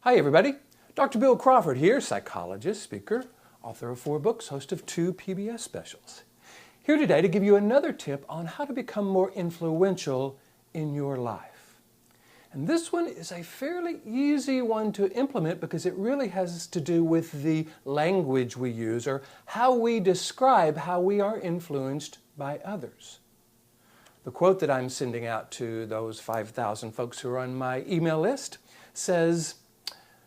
Hi everybody, Dr. Bill Crawford here, psychologist, speaker, author of 4 books, host of 2 PBS specials. Here today to give you another tip on how to become more influential in your life. And this one is a fairly easy one to implement because it really has to do with the language we use or how we describe how we are influenced by others. The quote that I'm sending out to those 5,000 folks who are on my email list says,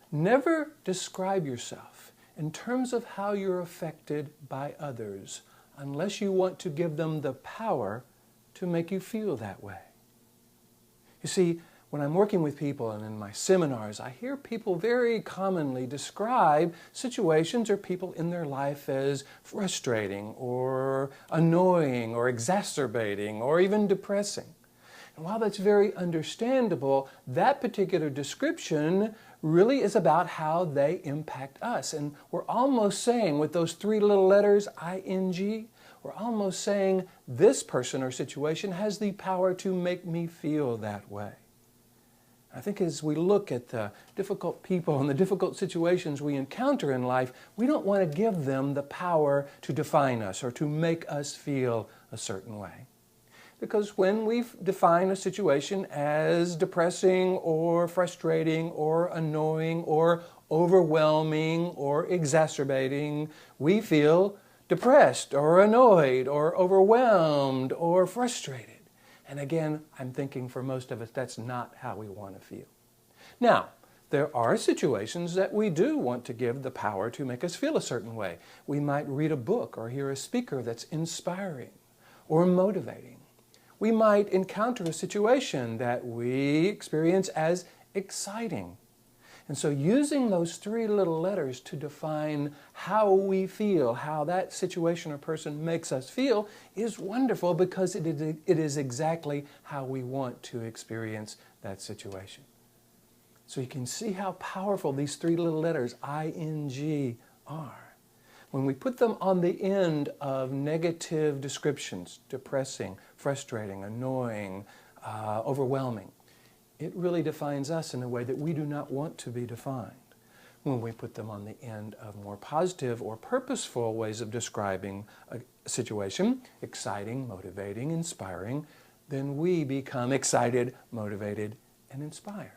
"Never describe yourself in terms of how you're affected by others unless you want to give them the power to make you feel that way." You see, when I'm working with people and in my seminars, I hear people very commonly describe situations or people in their life as frustrating or annoying or exacerbating or even depressing. And while that's very understandable, that particular description really is about how they impact us. And we're almost saying, with those 3 little letters, ing, we're almost saying this person or situation has the power to make me feel that way. I think as we look at the difficult people and the difficult situations we encounter in life, we don't want to give them the power to define us or to make us feel a certain way. Because when we define a situation as depressing or frustrating or annoying or overwhelming or exacerbating, we feel depressed or annoyed or overwhelmed or frustrated. And again, I'm thinking for most of us, that's not how we want to feel. Now, there are situations that we do want to give the power to make us feel a certain way. We might read a book or hear a speaker that's inspiring or motivating. We might encounter a situation that we experience as exciting. And so using those 3 little letters to define how we feel, how that situation or person makes us feel, is wonderful because it is exactly how we want to experience that situation. So you can see how powerful these 3 little letters, ing, are. When we put them on the end of negative descriptions, depressing, frustrating, annoying, overwhelming, it really defines us in a way that we do not want to be defined. When we put them on the end of more positive or purposeful ways of describing a situation, exciting, motivating, inspiring, then we become excited, motivated, and inspired.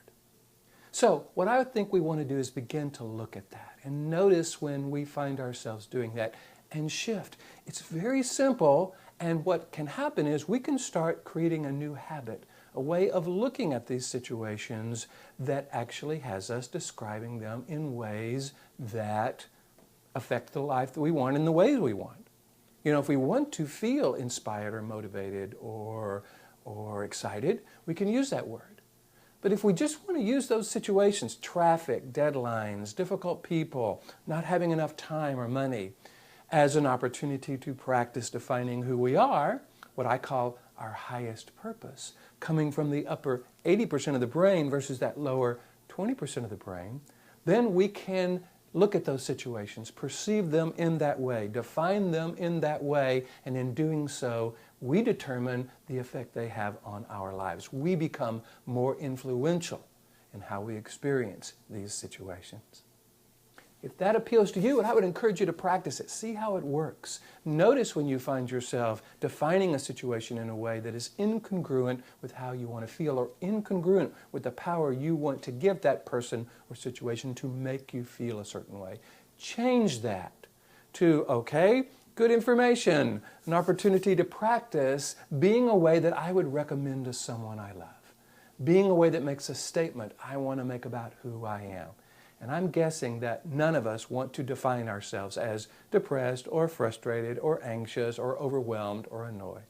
So what I think we want to do is begin to look at that and notice when we find ourselves doing that and shift. It's very simple, and what can happen is we can start creating a new habit, a way of looking at these situations that actually has us describing them in ways that affect the life that we want in the ways we want. You know, if we want to feel inspired or motivated or excited, we can use that word. But if we just want to use those situations, traffic, deadlines, difficult people, not having enough time or money, as an opportunity to practice defining who we are, what I call our highest purpose, coming from the upper 80% of the brain versus that lower 20% of the brain, then we can look at those situations, perceive them in that way, define them in that way, and in doing so, we determine the effect they have on our lives. We become more influential in how we experience these situations. If that appeals to you, and I would encourage you to practice it, see how it works. Notice when you find yourself defining a situation in a way that is incongruent with how you want to feel or incongruent with the power you want to give that person or situation to make you feel a certain way. Change that to, okay, good information, an opportunity to practice being a way that I would recommend to someone I love, being a way that makes a statement I want to make about who I am. And I'm guessing that none of us want to define ourselves as depressed or frustrated or anxious or overwhelmed or annoyed.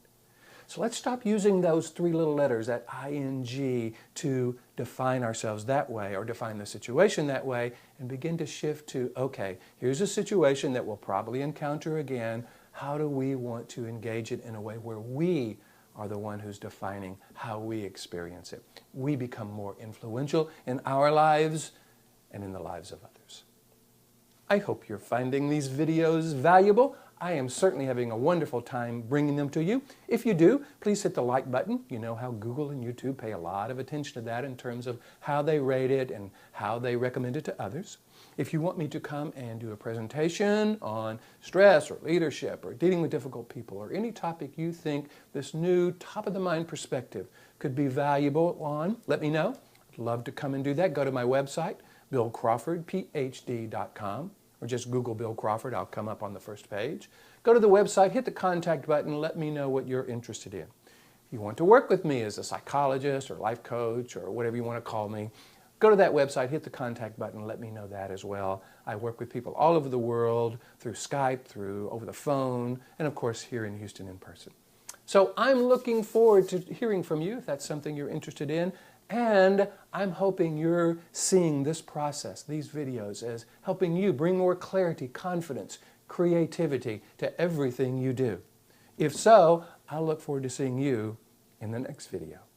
So let's stop using those 3 little letters, that ing, to define ourselves that way or define the situation that way, and begin to shift to, okay, here's a situation that we'll probably encounter again. How do we want to engage it in a way where we are the one who's defining how we experience it? We become more influential in our lives and in the lives of others. I hope you're finding these videos valuable. I am certainly having a wonderful time bringing them to you. If you do, please hit the like button. You know how Google and YouTube pay a lot of attention to that in terms of how they rate it and how they recommend it to others. If you want me to come and do a presentation on stress or leadership or dealing with difficult people or any topic you think this new top-of-the-mind perspective could be valuable on, let me know. I'd love to come and do that. Go to my website, Ph.D.com, or just Google Bill Crawford. I'll come up on the first page. Go to the website, hit the contact button, let me know what you're interested in. If you want to work with me as a psychologist or life coach or whatever you want to call me, go to that website, hit the contact button, let me know that as well. I work with people all over the world through Skype, through over the phone, and of course here in Houston in person. So I'm looking forward to hearing from you if that's something you're interested in. And I'm hoping you're seeing this process, these videos, as helping you bring more clarity, confidence, creativity to everything you do. If so, I'll look forward to seeing you in the next video.